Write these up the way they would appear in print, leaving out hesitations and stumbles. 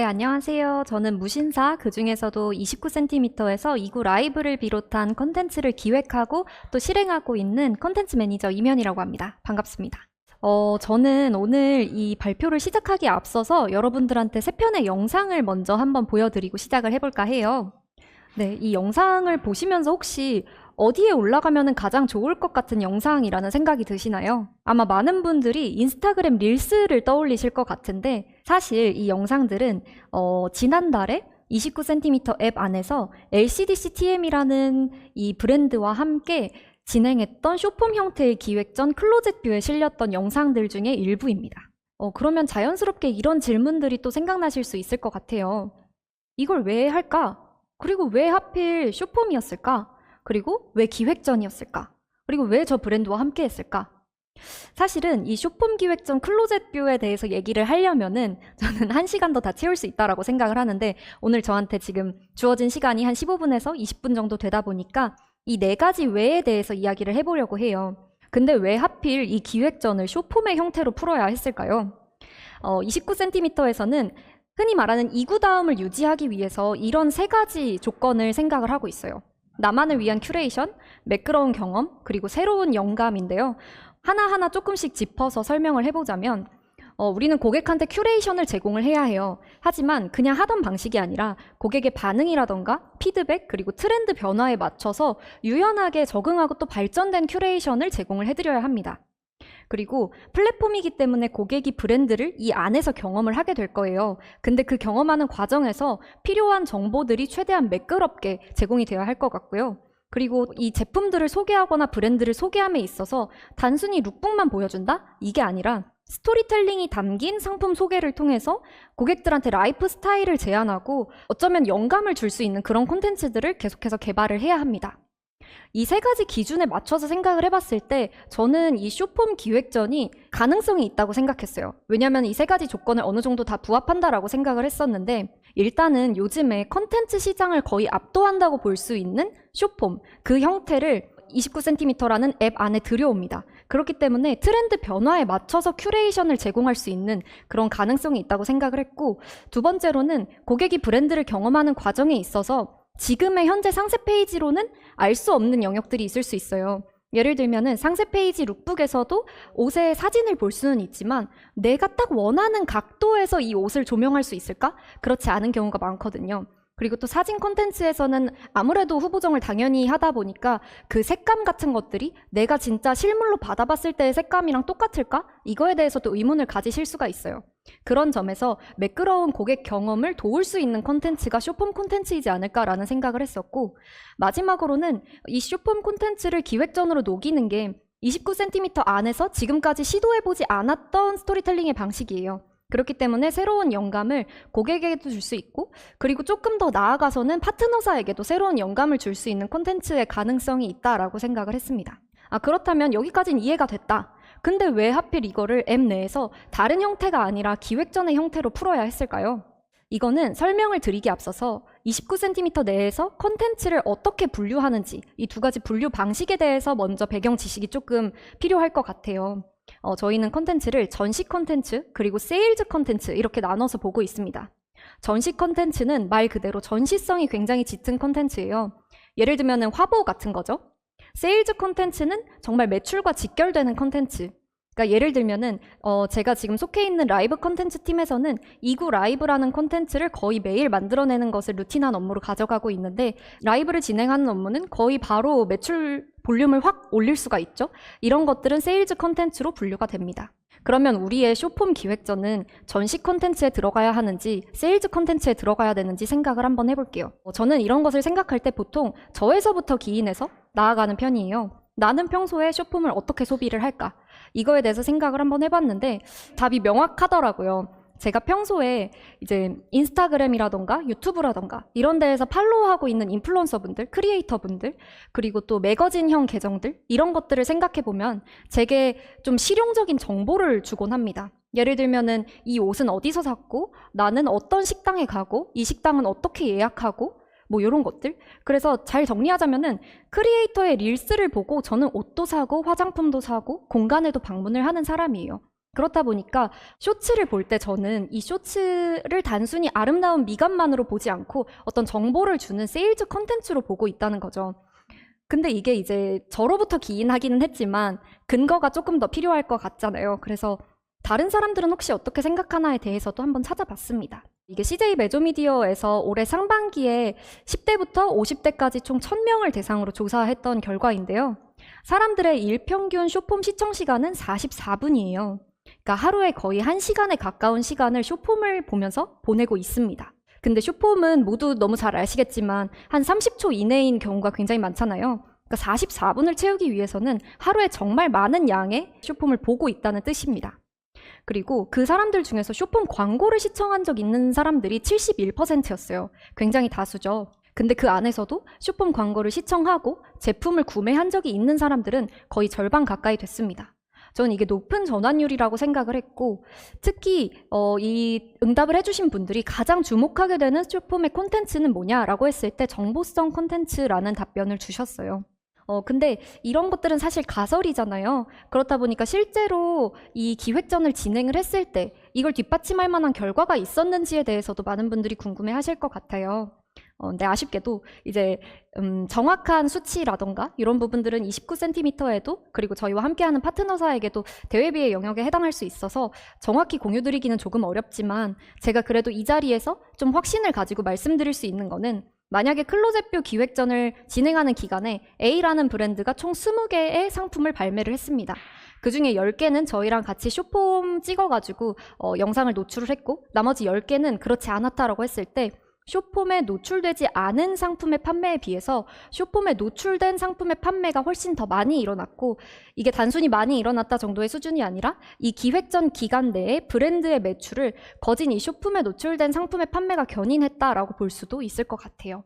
안녕하세요. 저는 무신사, 그중에서도 29cm에서 2구 라이브를 비롯한 컨텐츠를 기획하고 또 실행하고 있는 컨텐츠 매니저 이면이라고 합니다. 반갑습니다. 저는 오늘 이 발표를 시작하기에 앞서서 여러분들한테 3편의 영상을 먼저 한번 보여드리고 시작을 해볼까 해요. 네, 이 영상을 보시면서 혹시 어디에 올라가면 가장 좋을 것 같은 영상이라는 생각이 드시나요? 아마 많은 분들이 인스타그램 릴스를 떠올리실 것 같은데 사실 이 영상들은 지난달에 29cm 앱 안에서 LCDC TM이라는 이 브랜드와 함께 진행했던 쇼폼 형태의 기획전 클로젯 뷰에 실렸던 영상들 중에 일부입니다. 그러면 자연스럽게 이런 질문들이 또 생각나실 수 있을 것 같아요. 이걸 왜 할까? 그리고 왜 하필 쇼폼이었을까? 그리고 왜 기획전이었을까? 그리고 왜 저 브랜드와 함께 했을까? 사실은 이 쇼폼 기획전 클로젯 뷰에 대해서 얘기를 하려면은 저는 1시간도 다 채울 수 있다라고 생각을 하는데 오늘 저한테 지금 주어진 시간이 한 15분에서 20분 정도 되다 보니까 이 4가지 왜에 대해서 이야기를 해보려고 해요. 근데 왜 하필 이 기획전을 쇼폼의 형태로 풀어야 했을까요? 29cm에서는 흔히 말하는 2구 다음을 유지하기 위해서 이런 3가지 조건을 생각을 하고 있어요. 나만을 위한 큐레이션, 매끄러운 경험, 그리고 새로운 영감인데요. 하나하나 조금씩 짚어서 설명을 해보자면 우리는 고객한테 큐레이션을 제공을 해야 해요. 하지만 그냥 하던 방식이 아니라 고객의 반응이라던가 피드백 그리고 트렌드 변화에 맞춰서 유연하게 적응하고 또 발전된 큐레이션을 제공을 해드려야 합니다. 그리고 플랫폼이기 때문에 고객이 브랜드를 이 안에서 경험을 하게 될 거예요. 근데 그 경험하는 과정에서 필요한 정보들이 최대한 매끄럽게 제공이 되어야 할 것 같고요. 그리고 이 제품들을 소개하거나 브랜드를 소개함에 있어서 단순히 룩북만 보여준다? 이게 아니라 스토리텔링이 담긴 상품 소개를 통해서 고객들한테 라이프 스타일을 제안하고 어쩌면 영감을 줄 수 있는 그런 콘텐츠들을 계속해서 개발을 해야 합니다. 이 3가지 기준에 맞춰서 생각을 해봤을 때 저는 이 쇼폼 기획전이 가능성이 있다고 생각했어요. 왜냐하면 이 3가지 조건을 어느 정도 다 부합한다라고 생각을 했었는데 일단은 요즘에 컨텐츠 시장을 거의 압도한다고 볼 수 있는 쇼폼, 그 형태를 29cm라는 앱 안에 들여옵니다. 그렇기 때문에 트렌드 변화에 맞춰서 큐레이션을 제공할 수 있는 그런 가능성이 있다고 생각을 했고 두 번째로는 고객이 브랜드를 경험하는 과정에 있어서 지금의 현재 상세 페이지로는 알 수 없는 영역들이 있을 수 있어요. 예를 들면은 상세 페이지 룩북에서도 옷의 사진을 볼 수는 있지만 내가 딱 원하는 각도에서 이 옷을 조명할 수 있을까? 그렇지 않은 경우가 많거든요. 그리고 또 사진 콘텐츠에서는 아무래도 후보정을 당연히 하다 보니까 그 색감 같은 것들이 내가 진짜 실물로 받아봤을 때의 색감이랑 똑같을까? 이거에 대해서도 의문을 가지실 수가 있어요. 그런 점에서 매끄러운 고객 경험을 도울 수 있는 콘텐츠가 쇼폼 콘텐츠이지 않을까라는 생각을 했었고 마지막으로는 이 쇼폼 콘텐츠를 기획전으로 녹이는 게 29cm 안에서 지금까지 시도해보지 않았던 스토리텔링의 방식이에요. 그렇기 때문에 새로운 영감을 고객에게도 줄 수 있고 그리고 조금 더 나아가서는 파트너사에게도 새로운 영감을 줄 수 있는 콘텐츠의 가능성이 있다라고 생각을 했습니다. 그렇다면 여기까지는 이해가 됐다. 근데 왜 하필 이거를 앱 내에서 다른 형태가 아니라 기획전의 형태로 풀어야 했을까요? 이거는 설명을 드리기 앞서서 29cm 내에서 컨텐츠를 어떻게 분류하는지 이 2가지 분류 방식에 대해서 먼저 배경 지식이 조금 필요할 것 같아요. 저희는 컨텐츠를 전시 컨텐츠 그리고 세일즈 컨텐츠 이렇게 나눠서 보고 있습니다. 전시 컨텐츠는 말 그대로 전시성이 굉장히 짙은 컨텐츠예요. 예를 들면 화보 같은 거죠. 세일즈 컨텐츠는 정말 매출과 직결되는 컨텐츠. 그러니까 예를 들면은 제가 지금 속해 있는 라이브 컨텐츠 팀에서는 2구 라이브라는 컨텐츠를 거의 매일 만들어내는 것을 루틴한 업무로 가져가고 있는데 라이브를 진행하는 업무는 거의 바로 매출 볼륨을 확 올릴 수가 있죠. 이런 것들은 세일즈 컨텐츠로 분류가 됩니다. 그러면 우리의 쇼폼 기획전은 전시 컨텐츠에 들어가야 하는지 세일즈 컨텐츠에 들어가야 되는지 생각을 한번 해볼게요. 저는 이런 것을 생각할 때 보통 저에서부터 기인해서 나아가는 편이에요. 나는 평소에 쇼폼을 어떻게 소비를 할까? 이거에 대해서 생각을 한번 해봤는데 답이 명확하더라고요. 제가 평소에 이제 인스타그램이라던가 유튜브라던가 이런 데에서 팔로우하고 있는 인플루언서분들, 크리에이터분들 그리고 또 매거진형 계정들 이런 것들을 생각해보면 제게 좀 실용적인 정보를 주곤 합니다. 예를 들면은 이 옷은 어디서 샀고 나는 어떤 식당에 가고 이 식당은 어떻게 예약하고 뭐 이런 것들. 그래서 잘 정리하자면은 크리에이터의 릴스를 보고 저는 옷도 사고 화장품도 사고 공간에도 방문을 하는 사람이에요. 그렇다 보니까 쇼츠를 볼 때 저는 이 쇼츠를 단순히 아름다운 미감만으로 보지 않고 어떤 정보를 주는 세일즈 컨텐츠로 보고 있다는 거죠. 근데 이게 이제 저로부터 기인하기는 했지만 근거가 조금 더 필요할 것 같잖아요. 그래서 다른 사람들은 혹시 어떻게 생각하나에 대해서도 한번 찾아봤습니다. 이게 CJ 매조미디어에서 올해 상반기에 10대부터 50대까지 총 1000명을 대상으로 조사했던 결과인데요. 사람들의 일평균 쇼폼 시청 시간은 44분이에요. 그러니까 하루에 거의 1시간에 가까운 시간을 쇼폼을 보면서 보내고 있습니다. 근데 쇼폼은 모두 너무 잘 아시겠지만 한 30초 이내인 경우가 굉장히 많잖아요. 그러니까 44분을 채우기 위해서는 하루에 정말 많은 양의 쇼폼을 보고 있다는 뜻입니다. 그리고 그 사람들 중에서 쇼폼 광고를 시청한 적 있는 사람들이 71%였어요. 굉장히 다수죠. 근데 그 안에서도 쇼폼 광고를 시청하고 제품을 구매한 적이 있는 사람들은 거의 절반 가까이 됐습니다. 저는 이게 높은 전환율이라고 생각을 했고, 특히 이 응답을 해주신 분들이 가장 주목하게 되는 쇼폼의 콘텐츠는 뭐냐라고 했을 때 정보성 콘텐츠라는 답변을 주셨어요. 근데 이런 것들은 사실 가설이잖아요. 그렇다 보니까 실제로 이 기획전을 진행을 했을 때 이걸 뒷받침할 만한 결과가 있었는지에 대해서도 많은 분들이 궁금해 하실 것 같아요. 근데 아쉽게도 이제 정확한 수치라던가 이런 부분들은 29cm에도 그리고 저희와 함께하는 파트너사에게도 대회비의 영역에 해당할 수 있어서 정확히 공유드리기는 조금 어렵지만 제가 그래도 이 자리에서 좀 확신을 가지고 말씀드릴 수 있는 거는 만약에 클로젯뷰 기획전을 진행하는 기간에 A라는 브랜드가 총 20개의 상품을 발매를 했습니다. 그 중에 10개는 저희랑 같이 쇼폼 찍어가지고 영상을 노출을 했고 나머지 10개는 그렇지 않았다라고 했을 때 쇼폼에 노출되지 않은 상품의 판매에 비해서 쇼폼에 노출된 상품의 판매가 훨씬 더 많이 일어났고 이게 단순히 많이 일어났다 정도의 수준이 아니라 이 기획전 기간 내에 브랜드의 매출을 거진 이 쇼폼에 노출된 상품의 판매가 견인했다라고 볼 수도 있을 것 같아요.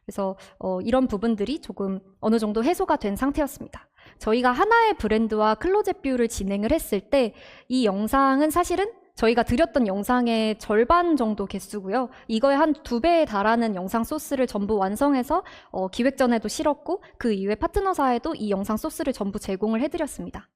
그래서 이런 부분들이 조금 어느 정도 해소가 된 상태였습니다. 저희가 하나의 브랜드와 클로젯뷰를 진행을 했을 때 이 영상은 사실은 저희가 드렸던 영상의 절반 정도 개수고요. 이거에 한 2배에 달하는 영상 소스를 전부 완성해서 기획전에도 실었고 그 이후에 파트너사에도 이 영상 소스를 전부 제공을 해드렸습니다.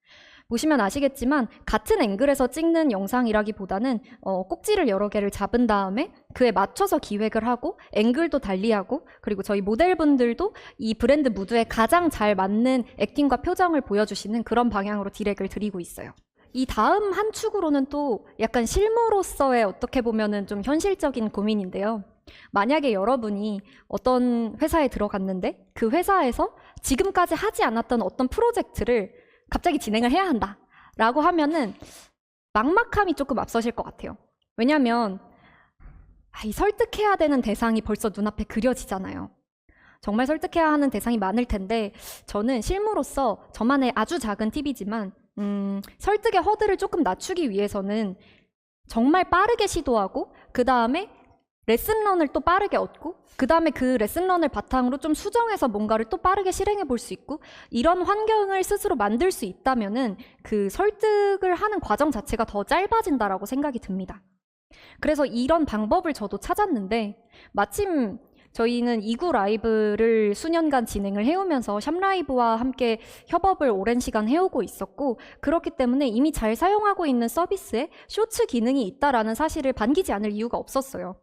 보시면 아시겠지만 같은 앵글에서 찍는 영상이라기보다는 꼭지를 여러 개를 잡은 다음에 그에 맞춰서 기획을 하고 앵글도 달리하고 그리고 저희 모델분들도 이 브랜드 무드에 가장 잘 맞는 액팅과 표정을 보여주시는 그런 방향으로 디렉을 드리고 있어요. 이 다음 한 축으로는 또 약간 실무로서의 어떻게 보면은 좀 현실적인 고민인데요. 만약에 여러분이 어떤 회사에 들어갔는데 그 회사에서 지금까지 하지 않았던 어떤 프로젝트를 갑자기 진행을 해야 한다 라고 하면은 막막함이 조금 앞서실 것 같아요. 왜냐하면 이 설득해야 되는 대상이 벌써 눈앞에 그려지잖아요. 정말 설득해야 하는 대상이 많을 텐데 저는 실무로서 저만의 아주 작은 팁이지만 설득의 허들을 조금 낮추기 위해서는 정말 빠르게 시도하고 그 다음에 레슨런을 또 빠르게 얻고 그 다음에 그 레슨런을 바탕으로 좀 수정해서 뭔가를 또 빠르게 실행해 볼 수 있고 이런 환경을 스스로 만들 수 있다면은 그 설득을 하는 과정 자체가 더 짧아진다라고 생각이 듭니다. 그래서 이런 방법을 저도 찾았는데 마침 저희는 2구 라이브를 수년간 진행을 해오면서 샵라이브와 함께 협업을 오랜 시간 해오고 있었고 그렇기 때문에 이미 잘 사용하고 있는 서비스에 쇼츠 기능이 있다라는 사실을 반기지 않을 이유가 없었어요.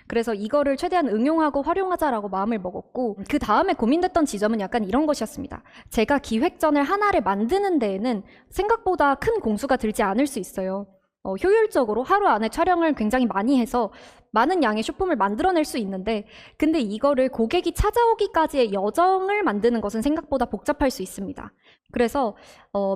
그래서 이거를 최대한 응용하고 활용하자라고 마음을 먹었고 그 다음에 고민됐던 지점은 약간 이런 것이었습니다. 제가 기획전을 하나를 만드는 데에는 생각보다 큰 공수가 들지 않을 수 있어요. 효율적으로 하루 안에 촬영을 굉장히 많이 해서 많은 양의 쇼폼을 만들어낼 수 있는데 근데 이거를 고객이 찾아오기까지의 여정을 만드는 것은 생각보다 복잡할 수 있습니다. 그래서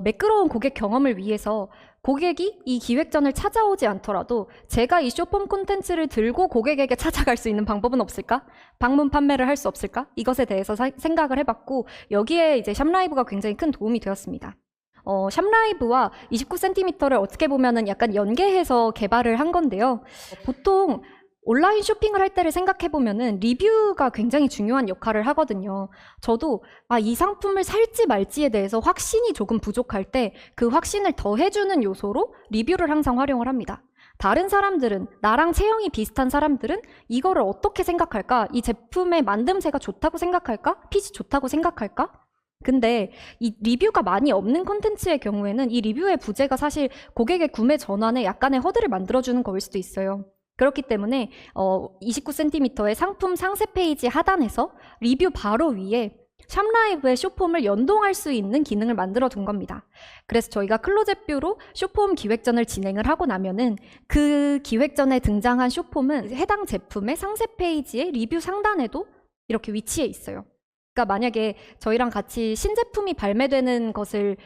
매끄러운 고객 경험을 위해서 고객이 이 기획전을 찾아오지 않더라도 제가 이 쇼폼 콘텐츠를 들고 고객에게 찾아갈 수 있는 방법은 없을까? 방문 판매를 할 수 없을까? 이것에 대해서 생각을 해봤고 여기에 이제 샵라이브가 굉장히 큰 도움이 되었습니다. 샵라이브와 29cm를 어떻게 보면은 약간 연계해서 개발을 한 건데요. 보통 온라인 쇼핑을 할 때를 생각해보면은 리뷰가 굉장히 중요한 역할을 하거든요. 저도 이 상품을 살지 말지에 대해서 확신이 조금 부족할 때 그 확신을 더해주는 요소로 리뷰를 항상 활용을 합니다. 다른 사람들은, 나랑 체형이 비슷한 사람들은 이거를 어떻게 생각할까? 이 제품의 만듦새가 좋다고 생각할까? 핏이 좋다고 생각할까? 근데 이 리뷰가 많이 없는 콘텐츠의 경우에는 이 리뷰의 부재가 사실 고객의 구매 전환에 약간의 허들을 만들어주는 거일 수도 있어요. 그렇기 때문에 29cm의 상품 상세 페이지 하단에서 리뷰 바로 위에 샵라이브의 쇼폼을 연동할 수 있는 기능을 만들어 둔 겁니다. 그래서 저희가 클로젯뷰로 쇼폼 기획전을 진행을 하고 나면은 그 기획전에 등장한 쇼폼은 해당 제품의 상세 페이지의 리뷰 상단에도 이렇게 위치해 있어요. 그러니까 만약에 저희랑 같이 신제품이 발매되는 것을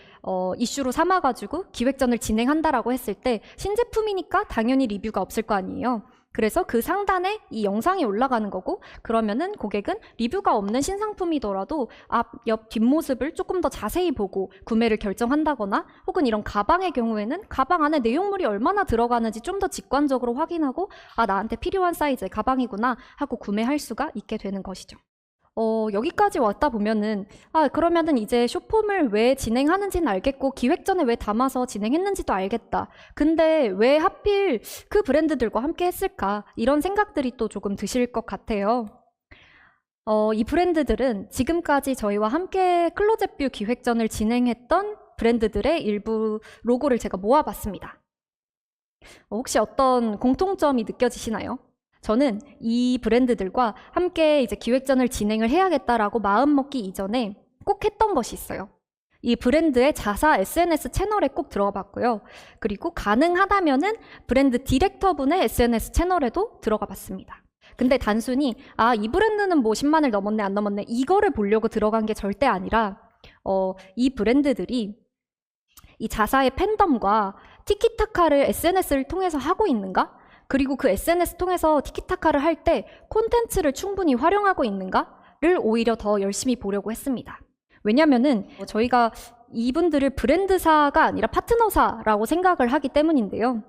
이슈로 삼아가지고 기획전을 진행한다라고 했을 때 신제품이니까 당연히 리뷰가 없을 거 아니에요. 그래서 그 상단에 이 영상이 올라가는 거고, 그러면은 고객은 리뷰가 없는 신상품이더라도 앞, 옆, 뒷모습을 조금 더 자세히 보고 구매를 결정한다거나, 혹은 이런 가방의 경우에는 가방 안에 내용물이 얼마나 들어가는지 좀 더 직관적으로 확인하고 아, 나한테 필요한 사이즈의 가방이구나 하고 구매할 수가 있게 되는 것이죠. 여기까지 왔다 보면은 그러면은 이제 쇼폼을 왜 진행하는지는 알겠고 기획전에 왜 담아서 진행했는지도 알겠다. 근데 왜 하필 그 브랜드들과 함께 했을까? 이런 생각들이 또 조금 드실 것 같아요. 이 브랜드들은 지금까지 저희와 함께 클로젯뷰 기획전을 진행했던 브랜드들의 일부 로고를 제가 모아봤습니다. 혹시 어떤 공통점이 느껴지시나요? 저는 이 브랜드들과 함께 이제 기획전을 진행을 해야겠다라고 마음먹기 이전에 꼭 했던 것이 있어요. 이 브랜드의 자사 SNS 채널에 꼭 들어가 봤고요. 그리고 가능하다면은 브랜드 디렉터분의 SNS 채널에도 들어가 봤습니다. 근데 단순히 이 브랜드는 뭐 10만을 넘었네 안 넘었네 이거를 보려고 들어간 게 절대 아니라 이 브랜드들이 이 자사의 팬덤과 티키타카를 SNS를 통해서 하고 있는가? 그리고 그 SNS 통해서 티키타카를 할 때 콘텐츠를 충분히 활용하고 있는가를 오히려 더 열심히 보려고 했습니다. 왜냐면은 저희가 이분들을 브랜드사가 아니라 파트너사라고 생각을 하기 때문인데요.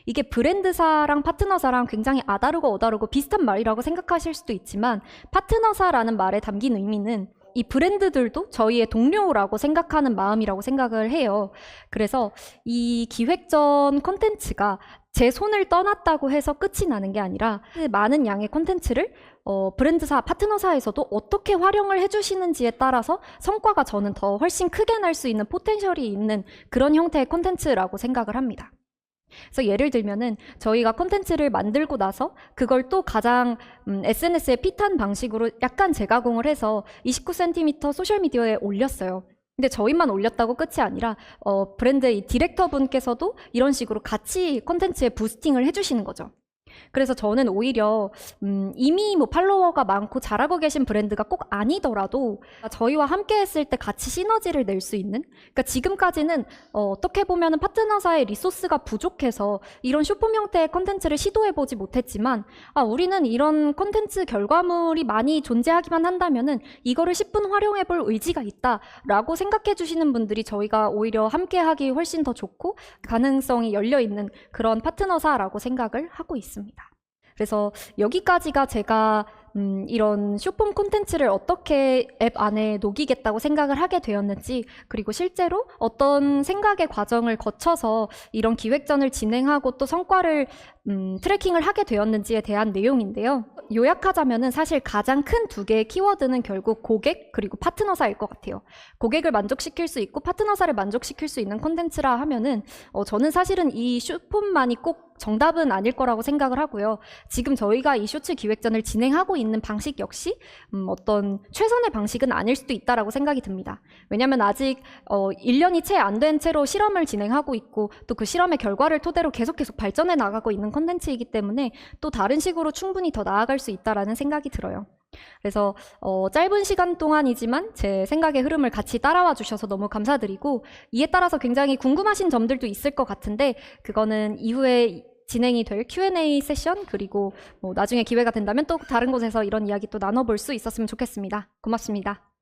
이게 브랜드사랑 파트너사랑 굉장히 아다르고 어다르고 비슷한 말이라고 생각하실 수도 있지만 파트너사라는 말에 담긴 의미는 이 브랜드들도 저희의 동료라고 생각하는 마음이라고 생각을 해요. 그래서 이 기획전 콘텐츠가 제 손을 떠났다고 해서 끝이 나는 게 아니라 많은 양의 콘텐츠를 브랜드사, 파트너사에서도 어떻게 활용을 해주시는지에 따라서 성과가 저는 더 훨씬 크게 날 수 있는 포텐셜이 있는 그런 형태의 콘텐츠라고 생각을 합니다. 그래서 예를 들면은 저희가 콘텐츠를 만들고 나서 그걸 또 가장 SNS에 핏한 방식으로 약간 재가공을 해서 29cm 소셜미디어에 올렸어요. 근데 저희만 올렸다고 끝이 아니라 브랜드의 이 디렉터 분께서도 이런 식으로 같이 콘텐츠에 부스팅을 해주시는 거죠. 그래서 저는 오히려 이미 뭐 팔로워가 많고 잘하고 계신 브랜드가 꼭 아니더라도 저희와 함께 했을 때 같이 시너지를 낼 수 있는, 그러니까 지금까지는 어떻게 보면 파트너사의 리소스가 부족해서 이런 쇼폼 형태의 콘텐츠를 시도해보지 못했지만 우리는 이런 콘텐츠 결과물이 많이 존재하기만 한다면은 이거를 10분 활용해볼 의지가 있다라고 생각해 주시는 분들이 저희가 오히려 함께 하기 훨씬 더 좋고 가능성이 열려있는 그런 파트너사라고 생각을 하고 있습니다. 그래서 여기까지가 제가 이런 쇼폼 콘텐츠를 어떻게 앱 안에 녹이겠다고 생각을 하게 되었는지, 그리고 실제로 어떤 생각의 과정을 거쳐서 이런 기획전을 진행하고 또 성과를 트래킹을 하게 되었는지에 대한 내용인데요. 요약하자면은 사실 가장 큰 두 개의 키워드는 결국 고객 그리고 파트너사일 것 같아요. 고객을 만족시킬 수 있고 파트너사를 만족시킬 수 있는 콘텐츠라 하면은 저는 사실은 이 쇼폼만이 꼭 정답은 아닐 거라고 생각을 하고요. 지금 저희가 이 쇼츠 기획전을 진행하고 있는 방식 역시 어떤 최선의 방식은 아닐 수도 있다라고 생각이 듭니다. 왜냐하면 아직 1년이 채 안 된 채로 실험을 진행하고 있고 또 그 실험의 결과를 토대로 계속 발전해 나가고 있는 콘텐츠이기 때문에 또 다른 식으로 충분히 더 나아갈 수 있다라는 생각이 들어요. 그래서 짧은 시간 동안이지만 제 생각의 흐름을 같이 따라와 주셔서 너무 감사드리고, 이에 따라서 굉장히 궁금하신 점들도 있을 것 같은데 그거는 이후에 진행이 될 Q&A 세션, 그리고 뭐 나중에 기회가 된다면 또 다른 곳에서 이런 이야기 또 나눠볼 수 있었으면 좋겠습니다. 고맙습니다.